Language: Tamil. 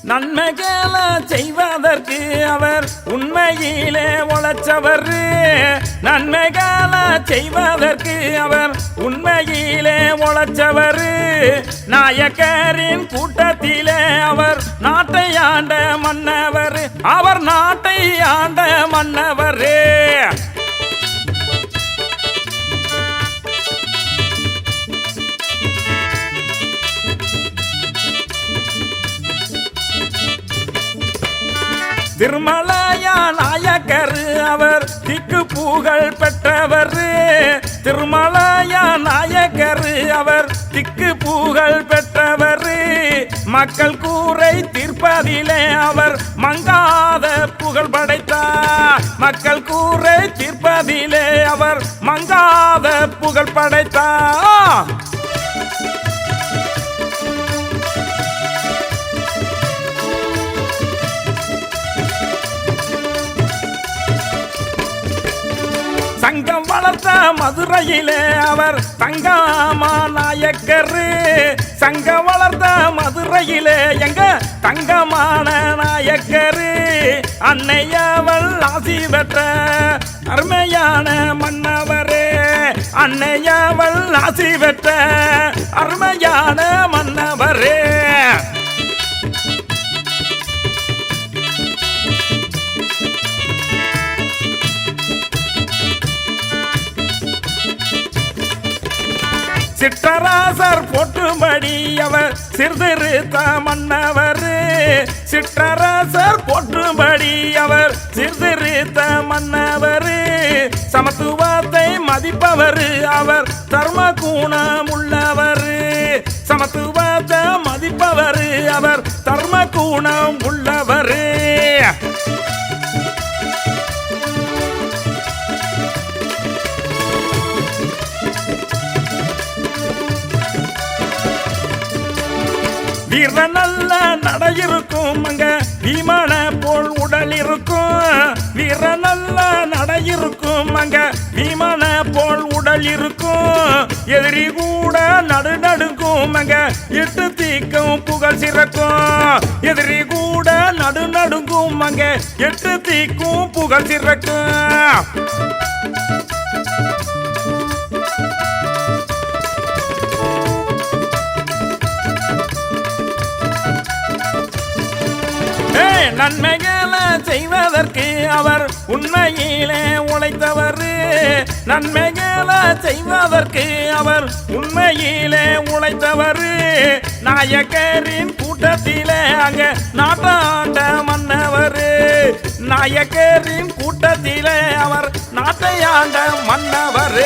நன்மைகள செய்வதற்கு அவர் உண்மையிலே உழைச்சவர். நன்மைகள செய்வதற்கு அவர் உண்மையிலே உழைச்சவர். நாயக்கரின் கூட்டத்திலே அவர் நாட்டை ஆண்ட மன்னவர். அவர் நாட்டை ஆண்ட மன்னவர். திருமலையா நாயக்கர் அவர் திக்கு புகழ் பெற்றவர். திருமலையா நாயக்கர் அவர் திக்கு புகழ் பெற்றவர். மக்கள் கூரை தீர்ப்பதிலே அவர் மங்காத புகழ் படைத்தார். மக்கள் கூரை தீர்ப்பதிலே அவர் மங்காத புகழ் படைத்தார். சங்கம் வளர்த்த மதுரையிலே அவர் தங்கமா நாயக்கர். சங்கம் வளர்த்த மதுரையிலே எங்க தங்கமான நாயக்கர். அன்னையவள் ஆசி பெற்ற அருமையான மன்னவரே. அன்னையவள் ஆசி பெற்ற அருமையான மன்னவரே. சிற்றராசர் போற்றும்படி அவர் சீர்திருத்த மன்னவர். சிற்றராசர் போற்றும்படி அவர் சீர்திருத்த மன்னவர். சமத்துவத்தை மதிப்பவர் அவர் தர்ம குணம் உள்ளவர். சமத்துவத்தை மதிப்பவர் அவர் தர்ம குணம் உள்ளவர். வீர நல்ல நடை இருக்கும் அங்க விமான போல் உடல் இருக்கும். வீர நல்ல நடை இருக்கும் அங்க விமான போல் உடல் இருக்கும். எதிரி கூட நடுநடுங்கும் அங்க எட்டு தீக்கும் புகழ் சிறக்கும். எதிரி கூட நடுநடுங்கும் அங்க எட்டு தீக்கும் புகழ் சிறக்கும். நன்மைகள செய்வதற்கு அவர் உண்மையிலே உழைத்தவர். நன்மைகள செய்வதற்கு அவர் உண்மையிலே உழைத்தவர். நாயக்கரின் கூட்டத்திலே அங்க நாட்டாண்ட மன்னவர். நாயக்கரின் கூட்டத்திலே அவர் நாட்டை ஆண்ட மன்னவர்.